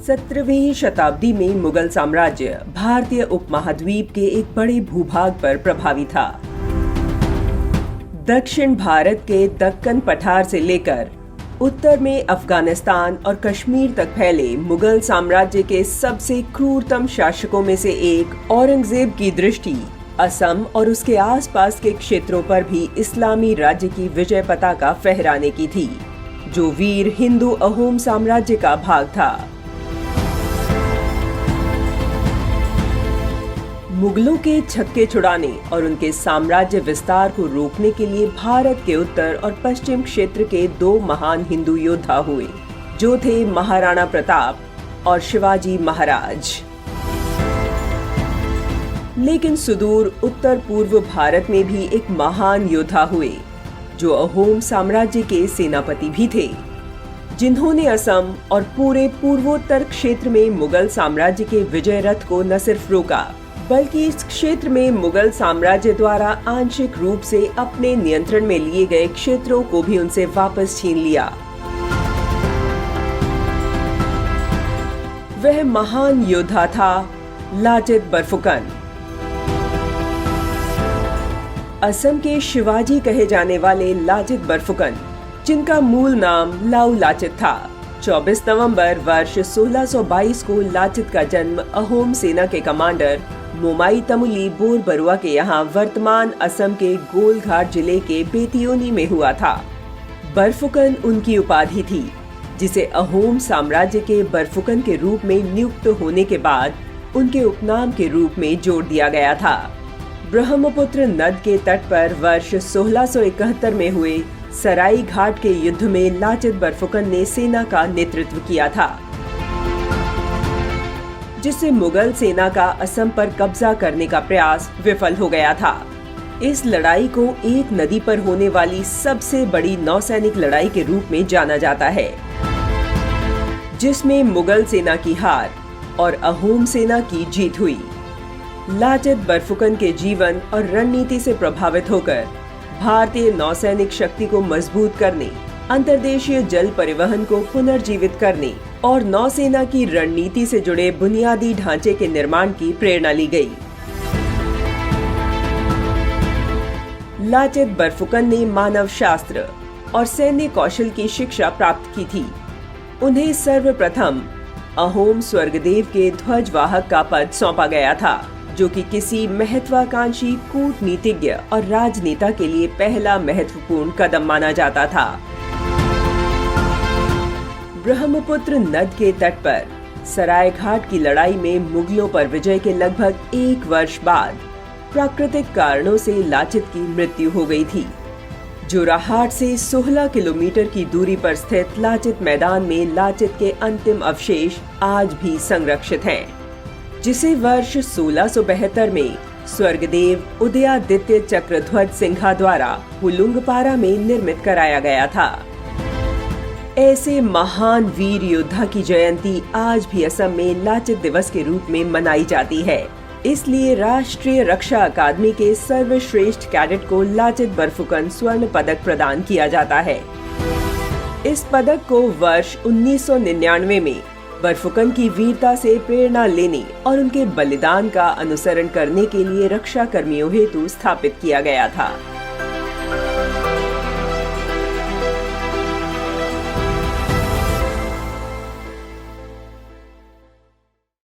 17वीं शताब्दी में मुगल साम्राज्य भारतीय उपमहाद्वीप के एक बड़े भूभाग पर प्रभावी था। दक्षिण भारत के दक्कन पठार से लेकर उत्तर में अफगानिस्तान और कश्मीर तक फैले मुगल साम्राज्य के सबसे क्रूरतम शासकों में से एक औरंगजेब की दृष्टि असम और उसके आसपास के क्षेत्रों पर भी इस्लामी राज्य की विजय पताका फहराने की थी, जो वीर हिंदू अहोम साम्राज्य का भाग था। मुगलों के छक्के छुड़ाने और उनके साम्राज्य विस्तार को रोकने के लिए भारत के उत्तर और पश्चिम क्षेत्र के दो महान हिंदू योद्धा हुए, जो थे महाराणा प्रताप और शिवाजी महाराज। लेकिन सुदूर उत्तर पूर्व भारत में भी एक महान योद्धा हुए, जो अहोम साम्राज्य के सेनापति भी थे, जिन्होंने असम और पूरे पूर्वोत्तर क्षेत्र में मुगल साम्राज्य के विजय रथ को न सिर्फ रोका, बल्कि इस क्षेत्र में मुगल साम्राज्य द्वारा आंशिक रूप से अपने नियंत्रण में लिए गए क्षेत्रों को भी उनसे वापस छीन लिया। वह महान योद्धा था लाचित बरफुकन। असम के शिवाजी कहे जाने वाले लाचित बरफुकन, जिनका मूल नाम लाऊ लाचित था, 24 नवंबर वर्ष 1622 को लाचित का जन्म अहोम सेना के कमांडर मोमाई तमुली बोरबरुआ के यहाँ वर्तमान असम के गोलघाट जिले के बेतियोनी में हुआ था। बरफुकन उनकी उपाधि थी, जिसे अहोम साम्राज्य के बरफुकन के रूप में नियुक्त होने के बाद उनके उपनाम के रूप में जोड़ दिया गया था। ब्रह्मपुत्र नद के तट पर वर्ष 1671 में हुए सराई घाट के युद्ध में लाचित बरफुकन ने सेना का नेतृत्व किया था, जिससे मुगल सेना का असम पर कब्जा करने का प्रयास विफल हो गया था। इस लड़ाई को एक नदी पर होने वाली सबसे बड़ी नौसैनिक लड़ाई के रूप में जाना जाता है, जिसमें मुगल सेना की हार और अहोम सेना की जीत हुई। लाचित बरफुकन के जीवन और रणनीति से प्रभावित होकर भारतीय नौसैनिक शक्ति को मजबूत करने, अंतर्देशीय जल परिवहन को पुनर्जीवित करने और नौसेना की रणनीति से जुड़े बुनियादी ढांचे के निर्माण की प्रेरणा ली गई। लाचित बरफुकन ने मानव शास्त्र और सैन्य कौशल की शिक्षा प्राप्त की थी। उन्हें सर्वप्रथम अहोम स्वर्गदेव के ध्वजवाहक का पद सौंपा गया था, जो कि किसी महत्वाकांक्षी कूटनीतिज्ञ और राजनेता के लिए पहला महत्वपूर्ण कदम माना जाता था। ब्रह्मपुत्र नद के तट पर सराय घाट की लड़ाई में मुगलों पर विजय के लगभग एक वर्ष बाद प्राकृतिक कारणों से लाचित की मृत्यु हो गई थी। जोराहाट से 16 किलोमीटर की दूरी पर स्थित लाचित मैदान में लाचित के अंतिम अवशेष आज भी संरक्षित हैं, जिसे वर्ष 1672 में स्वर्गदेव उदयादित्य चक्रध्वज सिंघा द्वारा हुलुंगपारा में निर्मित कराया गया था। ऐसे महान वीर योद्धा की जयंती आज भी असम में लाचित दिवस के रूप में मनाई जाती है। इसलिए राष्ट्रीय रक्षा अकादमी के सर्वश्रेष्ठ कैडेट को लाचित बरफुकन स्वर्ण पदक प्रदान किया जाता है। इस पदक को वर्ष 1999 में बरफुकन की वीरता से प्रेरणा लेने और उनके बलिदान का अनुसरण करने के लिए रक्षा कर्मियों हेतु स्थापित किया गया था।